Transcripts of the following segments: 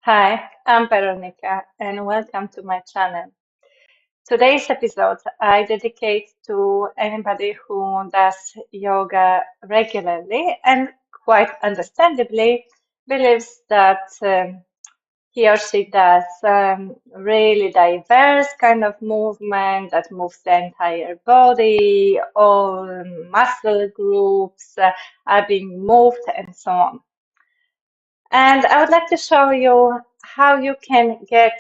Hi, I'm Veronica, and welcome to my channel. Today's episode I dedicate to anybody who does yoga regularly and quite understandably believes that he or she does really diverse kind of movement that moves the entire body, all muscle groups are being moved, and so on. And I would like to show you how you can get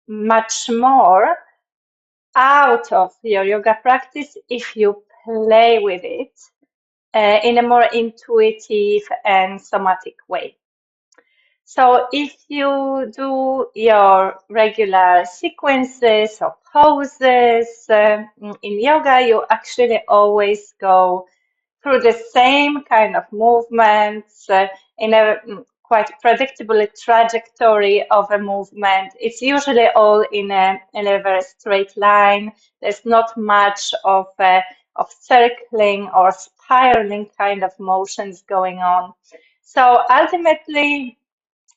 much more out of your yoga practice if you play with it in a more intuitive and somatic way. So if you do your regular sequences or poses in yoga, you actually always go through the same kind of movements in a quite predictable trajectory of a movement. It's usually all in a very straight line. There's not much of circling or spiraling kind of motions going on. So ultimately,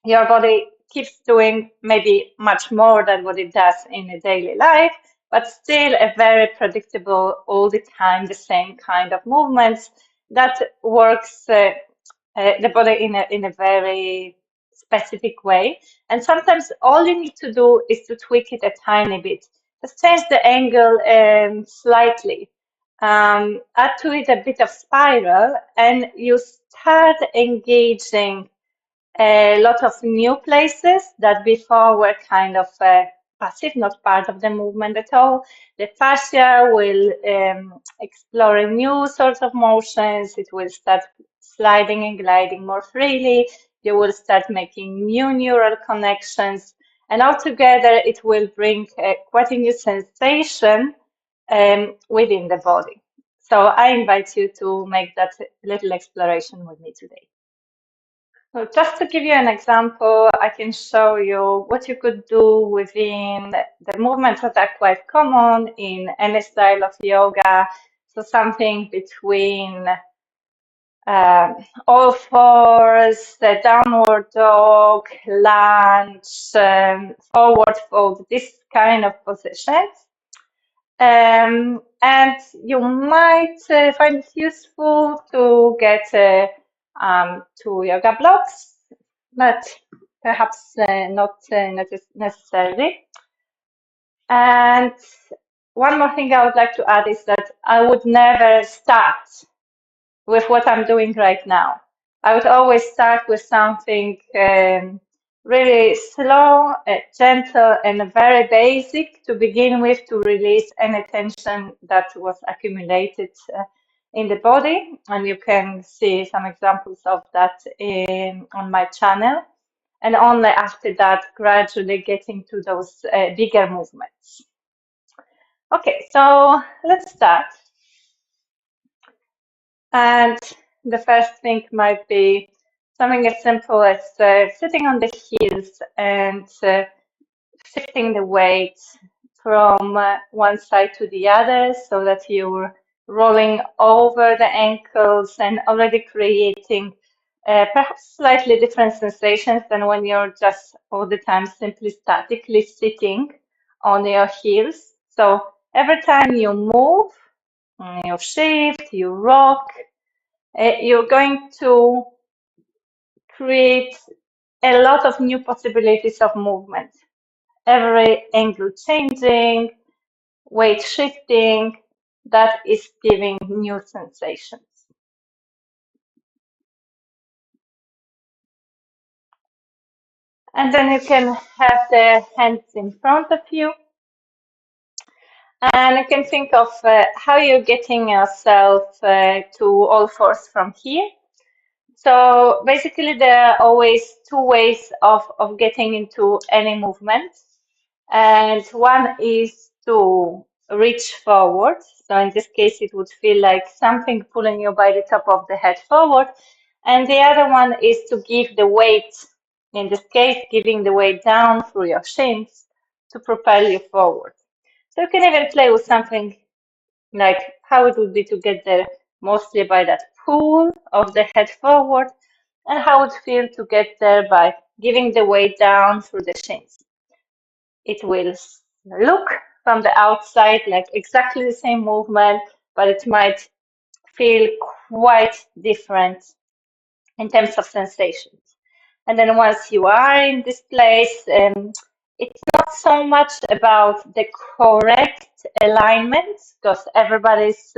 your body keeps doing maybe much more than what it does in a daily life, but still a very predictable, all the time, the same kind of movements that works the body in a very specific way. And sometimes all you need to do is to tweak it a tiny bit. Just change the angle slightly. Add to it a bit of spiral, and you start engaging a lot of new places that before were kind of passive, not part of the movement at all. The fascia will explore new sorts of motions. It will start sliding and gliding more freely. You will start making new neural connections. And altogether, it will bring quite a new sensation within the body. So I invite you to make that little exploration with me today. So just to give you an example, I can show you what you could do within the movements that are quite common in any style of yoga. So something between all fours, the downward dog, lunge, forward fold, this kind of positions. And you might find it useful to get two yoga blocks, but perhaps not necessarily. And one more thing I would like to add is that I would never start with what I'm doing right now. I would always start with something really slow, gentle, and very basic to begin with to release any tension that was accumulated in the body. And you can see some examples of that on my channel. And only after that, gradually getting to those bigger movements. Okay, so let's start. And the first thing might be something as simple as sitting on the heels and shifting the weight from one side to the other so that you're rolling over the ankles and already creating perhaps slightly different sensations than when you're just all the time simply statically sitting on your heels. So every time you move, you shift, you rock, you're going to create a lot of new possibilities of movement. Every angle changing, weight shifting, that is giving new sensations. And then you can have the hands in front of you. And you can think of how you're getting yourself to all fours from here. So basically, there are always two ways of getting into any movement. And one is to reach forward. So in this case, it would feel like something pulling you by the top of the head forward. And the other one is to give the weight, in this case, giving the weight down through your shins to propel you forward. So you can even play with something like how it would be to get there mostly by that pull of the head forward, and how it would feel to get there by giving the weight down through the shins. It will look from the outside like exactly the same movement, but it might feel quite different in terms of sensations. And then once you are in this place, it's not so much about the correct alignment, because everybody's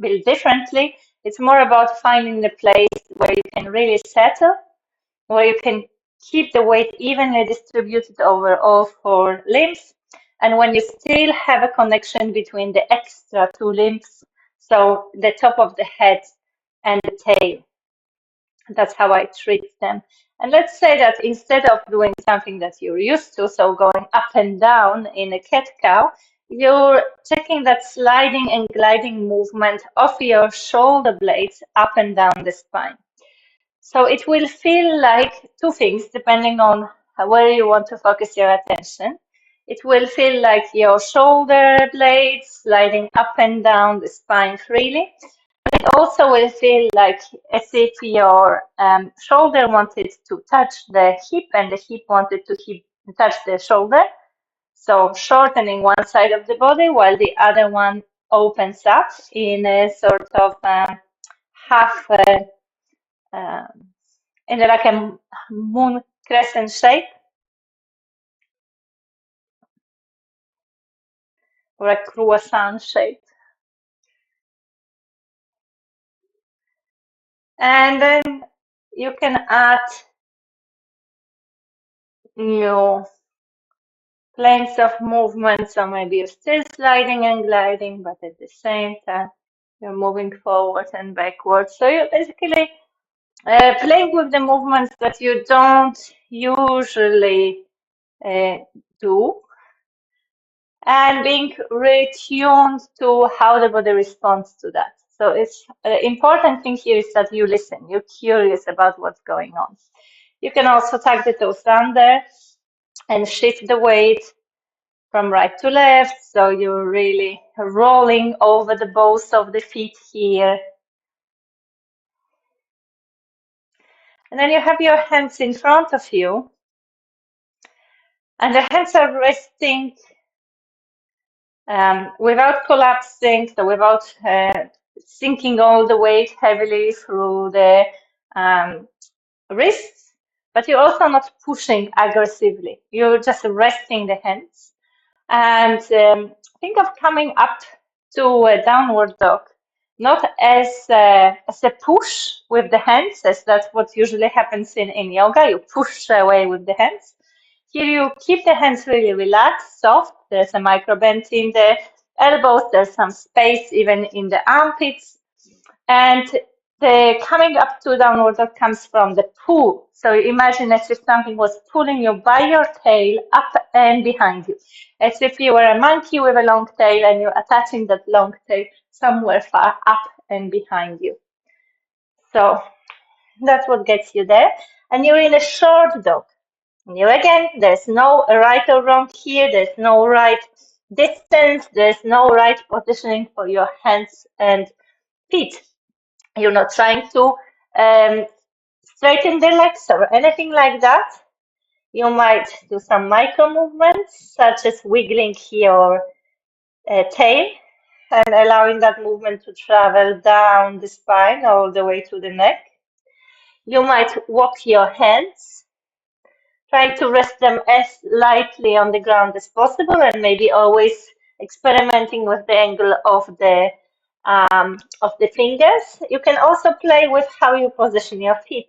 built differently. It's more about finding the place where you can really settle, where you can keep the weight evenly distributed over all four limbs, and when you still have a connection between the extra two limbs, so the top of the head and the tail. That's how I treat them. And let's say that instead of doing something that you're used to, so going up and down in a cat-cow, you're checking that sliding and gliding movement of your shoulder blades up and down the spine. So it will feel like two things depending on where you want to focus your attention. It will feel like your shoulder blades sliding up and down the spine freely. It also will feel like as if your shoulder wanted to touch the hip and the hip wanted to touch the shoulder. So shortening one side of the body while the other one opens up in a sort of half, um, in like a moon crescent shape or a croissant shape. And then you can add new planes of movement. So maybe you're still sliding and gliding, but at the same time, you're moving forward and backwards. So you're basically playing with the movements that you don't usually do, and being really tuned to how the body responds to that. So it's the important thing here is that you listen, you're curious about what's going on. You can also tuck the toes under and shift the weight from right to left. So you're really rolling over the balls of the feet here. And then you have your hands in front of you. And the hands are resting without collapsing, so without sinking all the weight heavily through the wrists, but you're also not pushing aggressively. You're just resting the hands. And think of coming up to a downward dog, not as a push with the hands, as that's what usually happens in yoga. You push away with the hands. Here you keep the hands really relaxed, soft. There's a micro bend in the elbows. There's some space even in the armpits. And the coming up to downward dog comes from the pull. So imagine as if something was pulling you by your tail up and behind you. As if you were a monkey with a long tail and you're attaching that long tail somewhere far up and behind you. So that's what gets you there. And you're in a short dog. Here again, there's no right or wrong here. There's no right distance. There's no right positioning for your hands and feet. You're not trying to straighten the legs or anything like that. You might do some micro movements, such as wiggling your tail and allowing that movement to travel down the spine all the way to the neck. You might walk your hands, trying to rest them as lightly on the ground as possible, and maybe always experimenting with the angle of the fingers. You can also play with how you position your feet.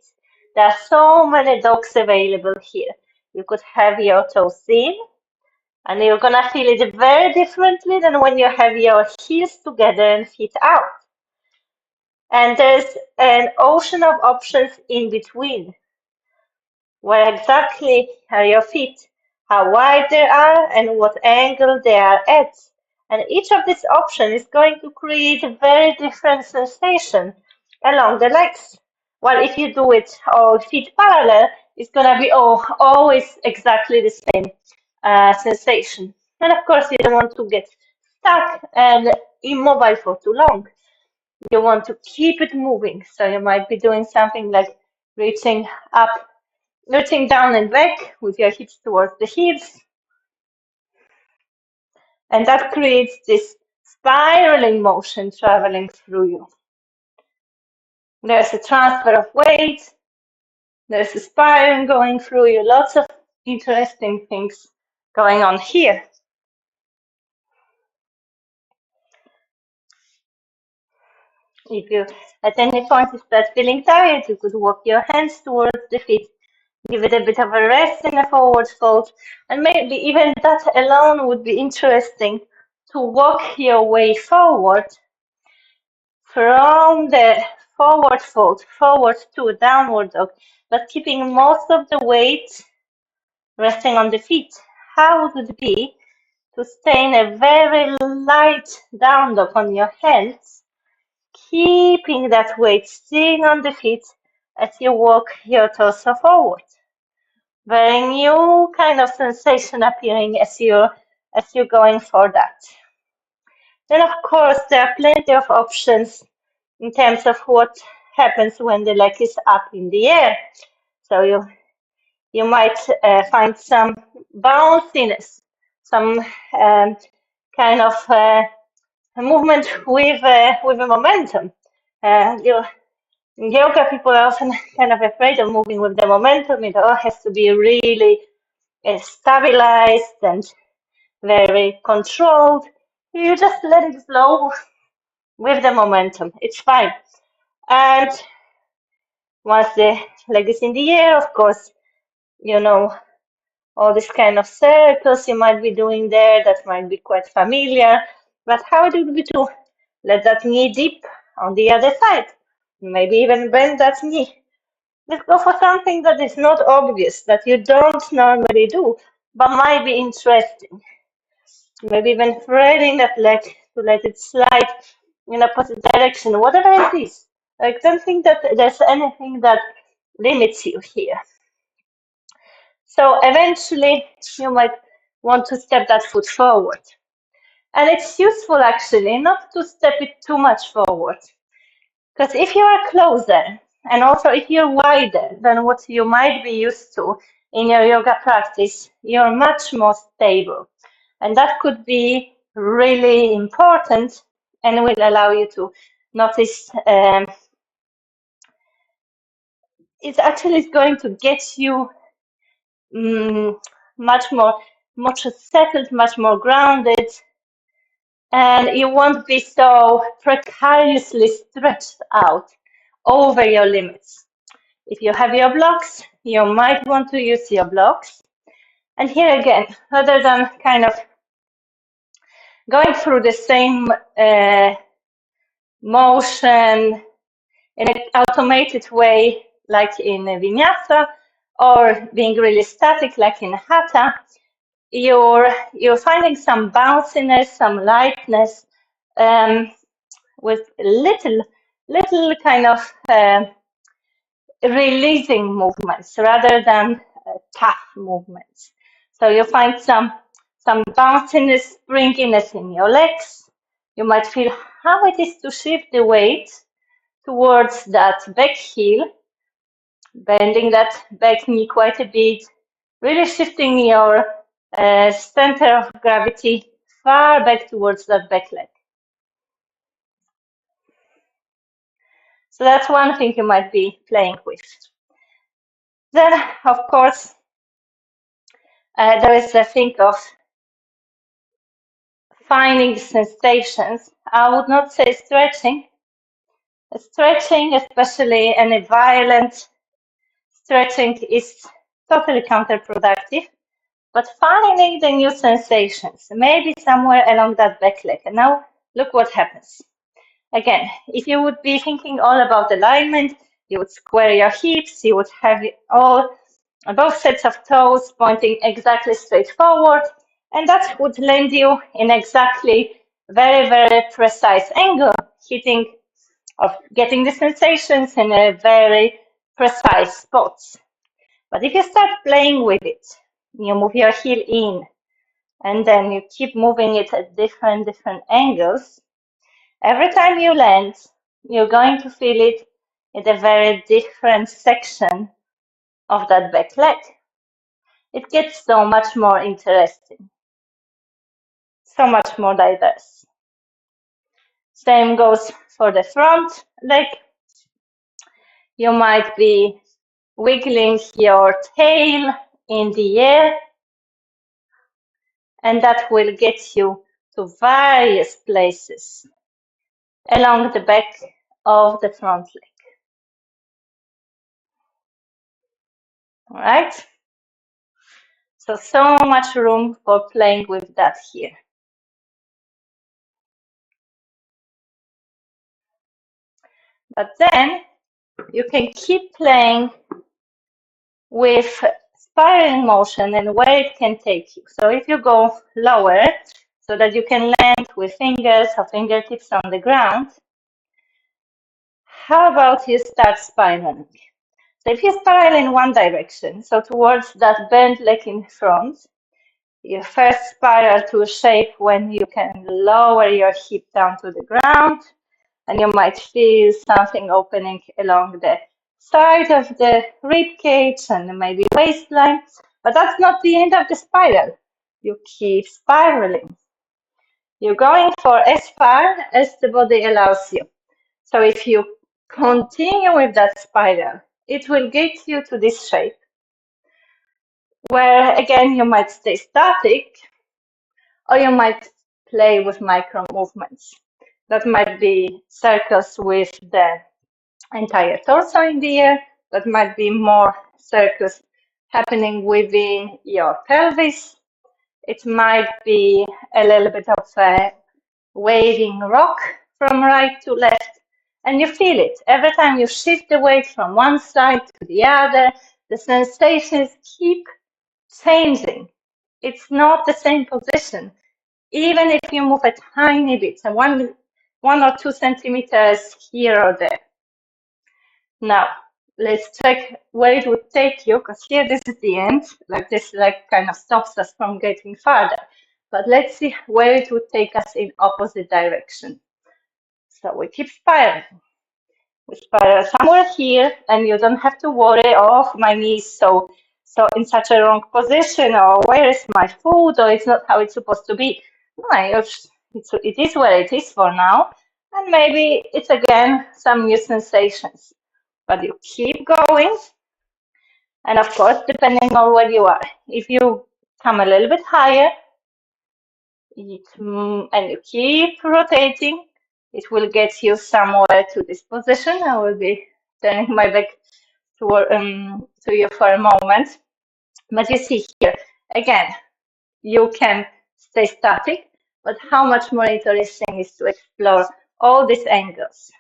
There are so many dogs available here. You could have your toes in, and you're gonna feel it very differently than when you have your heels together and feet out. And there's an ocean of options in between. Where exactly are your feet, how wide they are, and what angle they are at. And each of these options is going to create a very different sensation along the legs. While if you do it all feet parallel, it's going to be always exactly the same sensation. And of course, you don't want to get stuck and immobile for too long. You want to keep it moving. So you might be doing something like reaching up reaching down and back with your hips towards the hips. And that creates this spiraling motion traveling through you. There's a transfer of weight. There's a spiral going through you. Lots of interesting things going on here. If you at any point you start feeling tired, you could walk your hands towards the feet, give it a bit of a rest in a forward fold, and maybe even that alone would be interesting to walk your way forward from the forward fold, forward to downward dog, but keeping most of the weight resting on the feet. How would it be to stay in a very light down dog on your hands, keeping that weight staying on the feet as you walk your torso forward? Very new kind of sensation appearing as you're going for that. Then of course there are plenty of options in terms of what happens when the leg is up in the air. So you might find some bounciness, some kind of movement with a momentum. In yoga, people are often kind of afraid of moving with the momentum. It all has to be really stabilized and very controlled. You just let it flow with the momentum. It's fine. And once the leg is in the air, of course, you know, all these kind of circles you might be doing there that might be quite familiar. But how would it be to let that knee dip on the other side? Maybe even bend that knee. Let's go for something that is not obvious, that you don't normally do, but might be interesting. Maybe even threading that leg to let it slide in opposite direction, whatever it is. I don't think that there's anything that limits you here. So eventually you might want to step that foot forward. And it's useful actually not to step it too much forward. Because if you are closer, and also if you're wider than what you might be used to in your yoga practice, you're much more stable. And that could be really important and will allow you to notice it's actually going to get you much settled, much more grounded, and you won't be so precariously stretched out over your limits. If you have your blocks, you might want to use your blocks. And here again, rather than kind of going through the same motion in an automated way like in vinyasa, or being really static like in hatha, you're finding some bounciness, some lightness, with little kind of releasing movements rather than tough movements. So you find some bounciness, springiness in your legs. You might feel how it is to shift the weight towards that back heel, bending that back knee quite a bit, really shifting your center of gravity far back towards that back leg. So that's one thing you might be playing with. Then, of course, there is the thing of finding sensations. I would not say stretching. Stretching, especially any violent stretching, is totally counterproductive. But finding the new sensations, maybe somewhere along that back leg. And now look what happens. Again, if you would be thinking all about alignment, you would square your hips, you would have both sets of toes pointing exactly straight forward, and that would land you in exactly very, very precise angle, getting the sensations in a very precise spots. But if you start playing with it, you move your heel in, and then you keep moving it at different angles. Every time you land, you're going to feel it in a very different section of that back leg. It gets so much more interesting, so much more diverse. Same goes for the front leg. You might be wiggling your tail in the air, and that will get you to various places along the back of the front leg. All right? So much room for playing with that here. But then you can keep playing with spiraling motion and where it can take you. So if you go lower, so that you can land with fingers or fingertips on the ground, how about you start spiraling? So if you spiral in one direction, so towards that bent leg in front, you first spiral to a shape when you can lower your hip down to the ground, and you might feel something opening along the side of the rib cage and maybe waistline, but that's not the end of the spiral. You keep spiraling. You're going for as far as the body allows you. So if you continue with that spiral, it will get you to this shape where again you might stay static or you might play with micro movements. That might be circles with the entire torso in the air. That might be more circles happening within your pelvis. It might be a little bit of a waving rock from right to left. And you feel it. Every time you shift the weight from one side to the other, the sensations keep changing. It's not the same position. Even if you move a tiny bit, so one or 2 centimeters here or there. Now, let's check where it would take you, because here this is the end, like this like kind of stops us from getting farther. But let's see where it would take us in opposite direction. So we keep spiraling. We spiral somewhere here, and you don't have to worry, oh, my knee is so in such a wrong position, or where is my foot, or it's not how it's supposed to be. No, it is where it is for now, and maybe it's again some new sensations. But you keep going, and of course, depending on where you are. If you come a little bit higher, and you keep rotating, it will get you somewhere to this position. I will be turning my back to you for a moment. But you see here, again, you can stay static, but how much more interesting is to explore all these angles.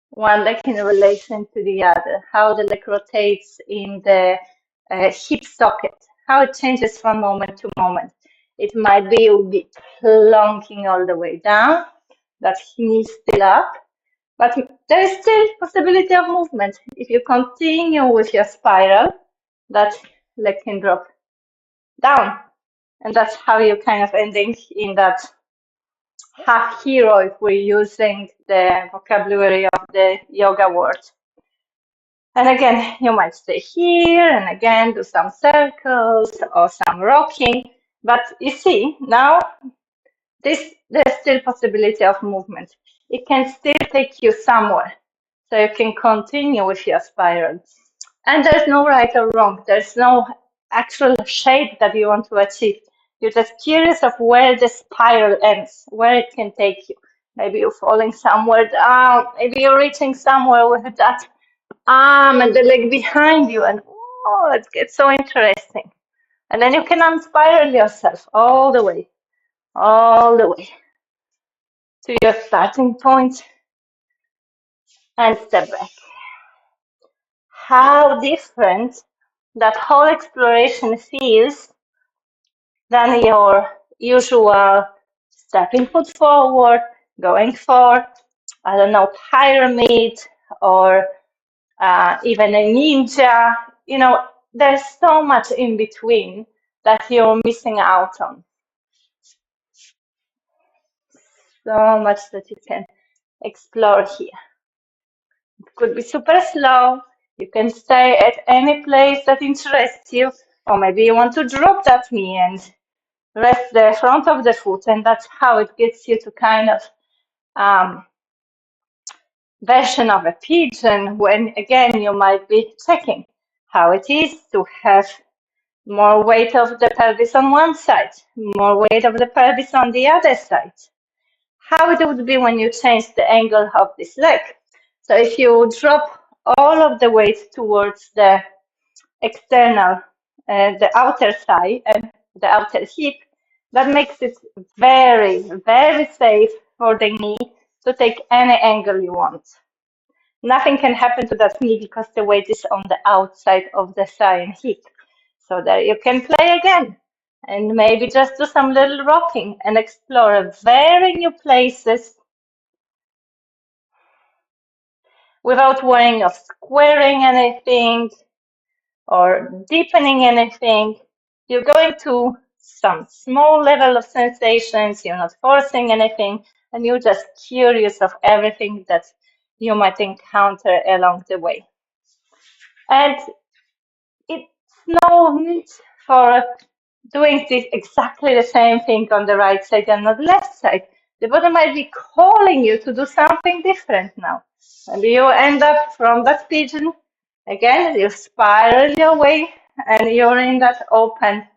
One leg in relation to the other, how the leg rotates in the hip socket, how it changes from moment to moment. It might be you'll be plonking all the way down, that knee still up, but there is still possibility of movement. If you continue with your spiral, that leg can drop down. And that's how you kind of ending in that half hero if we're using the vocabulary of the yoga word. And again, you might stay here and again do some circles or some rocking. But you see, now there's still possibility of movement. It can still take you somewhere. So you can continue with your spiral. And there's no right or wrong. There's no actual shape that you want to achieve. You're just curious of where the spiral ends, where it can take you. Maybe you're falling somewhere down. Maybe you're reaching somewhere with that arm and the leg behind you. And oh, it gets so interesting. And then you can unspiral yourself all the way to your starting point and step back. How different that whole exploration feels than your usual stepping foot forward, going for, I don't know, pyramid or even a ninja. You know, there's so much in between that you're missing out on. So much that you can explore here. It could be super slow, You can stay at any place that interests you, or maybe you want to drop that knee and rest the front of the foot, and that's how it gets you to kind of version of a pigeon when again you might be checking how it is to have more weight of the pelvis on one side, more weight of the pelvis on the other side. How it would be when you change the angle of this leg. So if you drop all of the weight towards the external, the outer thigh and the outer hip, that makes it very, very safe for the knee to take any angle you want. Nothing can happen to that knee because the weight is on the outside of the thigh and hip. So there you can play again and maybe just do some little rocking and explore very new places without worrying of squaring anything or deepening anything. You're going to some small level of sensations, you're not forcing anything, and you're just curious of everything that you might encounter along the way. And it's no need for doing this exactly the same thing on the right side and on the left side. The body might be calling you to do something different now. Maybe you end up from that pigeon, again, you spiral your way and you're in that open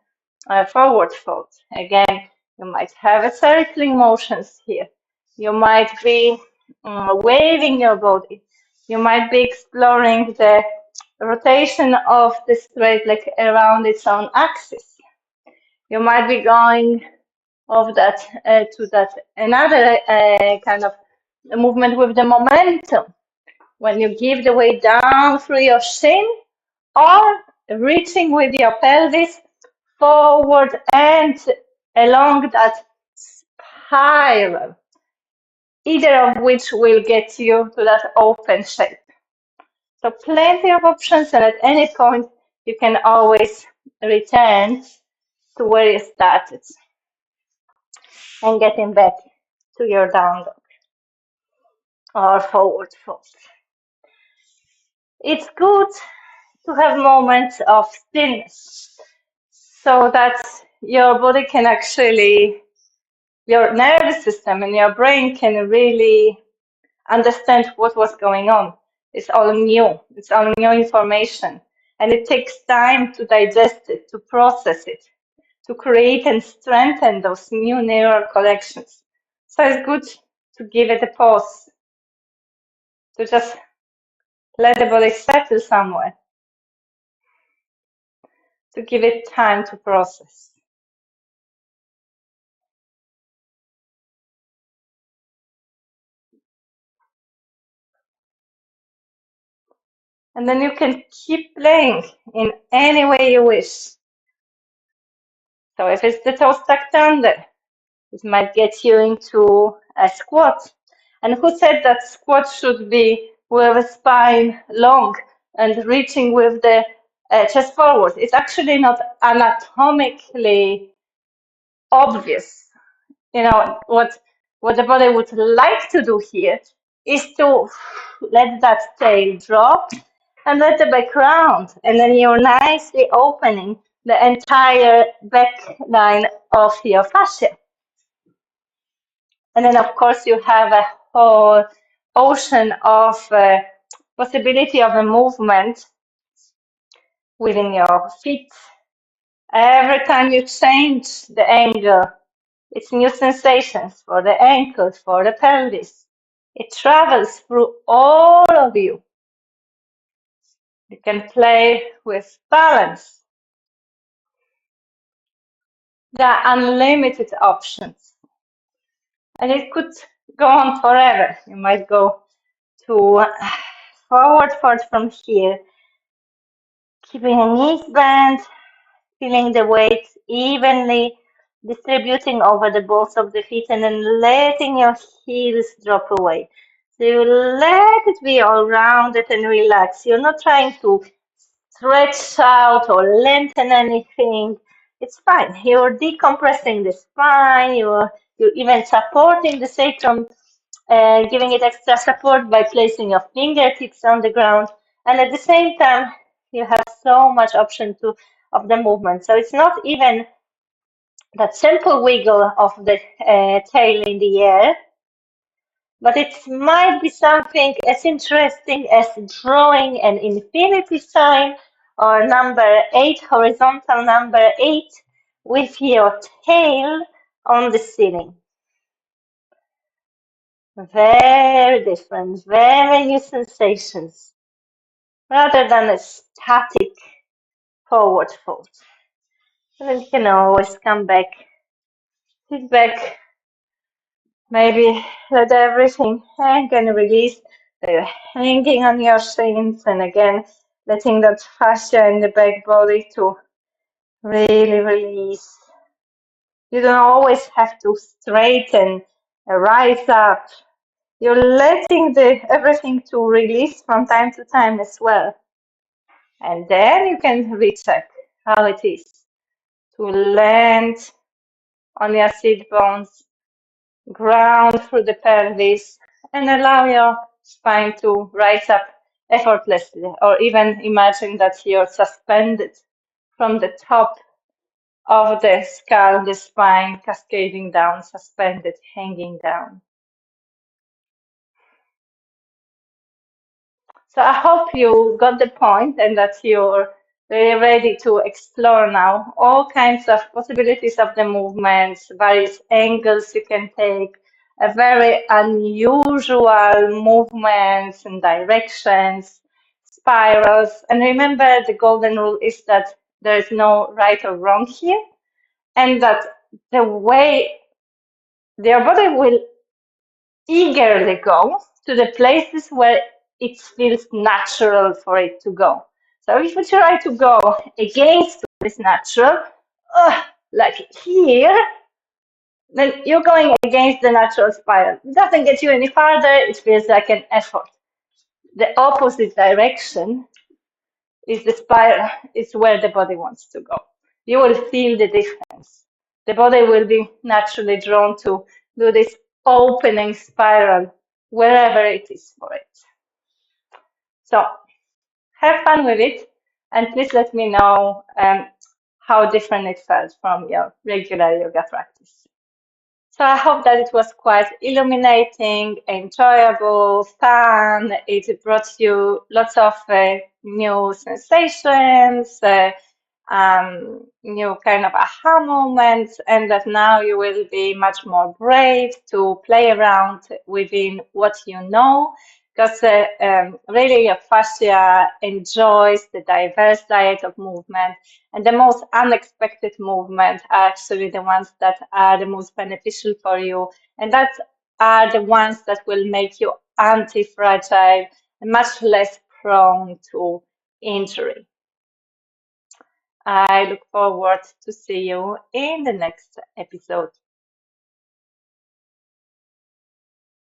forward fold. Again, you might have a circling motions here. You might be waving your body. You might be exploring the rotation of the straight leg around its own axis. You might be going of that to that another kind of movement with the momentum when you give the weight down through your shin or reaching with your pelvis forward and along that spiral, either of which will get you to that open shape. So plenty of options, and at any point you can always return to where you started and getting back to your down dog or forward fold. It's good to have moments of stillness so that your body can actually, your nervous system and your brain can really understand what was going on. It's all new. It's all new information. And it takes time to digest it, to process it, to create and strengthen those new neural connections. So it's good to give it a pause, to just let the body settle somewhere, to give it time to process. And then you can keep playing in any way you wish. So if it's the toes tucked under, it might get you into a squat. And who said that squat should be with the spine long and reaching with the chest forward? It's actually not anatomically obvious. You know, what the body would like to do here is to let that tail drop and let the back round. And then you're nicely opening the entire back line of your fascia. And then, of course, you have a whole ocean of possibility of a movement within your feet. Every time you change the angle, it's new sensations for the ankles, for the pelvis. It travels through all of you. You can play with balance. There are unlimited options. And it could go on forever. You might go to forward fold from here, keeping the knees bent, feeling the weight evenly distributing over the balls of the feet, and then letting your heels drop away. So you let it be all rounded and relaxed. You're not trying to stretch out or lengthen anything. It's fine. You're decompressing the spine. You're even supporting the sacrum, giving it extra support by placing your fingertips on the ground. And at the same time, you have so much option to of the movement. So it's not even that simple wiggle of the tail in the air, but it might be something as interesting as drawing an infinity sign or number 8, horizontal number 8, with your tail on the ceiling. Very different, very new sensations, rather than a static forward fold. And then you can always come back, sit back, maybe let everything hang and release. So you're hanging on your shins, and again, letting that fascia in the back body to really release. You don't always have to straighten, rise up. You're letting the everything to release from time to time as well. And then you can recheck how it is to land on your sit bones, ground through the pelvis, and allow your spine to rise up effortlessly, or even imagine that you're suspended from the top of the skull, the spine cascading down, suspended, hanging down. So I hope you got the point and that you're very ready to explore now all kinds of possibilities of the movements, various angles you can take, a very unusual movements and directions, spirals. And remember, the golden rule is that there is no right or wrong here, and that the way your body will eagerly go to the places where it feels natural for it to go. So if you try to go against what is natural, like here, then you're going against the natural spiral. It doesn't get you any farther, it feels like an effort. The opposite direction is the spiral, is where the body wants to go. You will feel the difference. The body will be naturally drawn to do this opening spiral wherever it is for it. So have fun with it, and please let me know how different it felt from your regular yoga practice. So I hope that it was quite illuminating, enjoyable, fun. It brought you lots of new sensations, new kind of aha moments, and that now you will be much more brave to play around within what you know, because really your fascia enjoys the diverse diet of movement, and the most unexpected movements are actually the ones that are the most beneficial for you, and that are the ones that will make you anti-fragile and much less prone to injury. I look forward to see you in the next episode.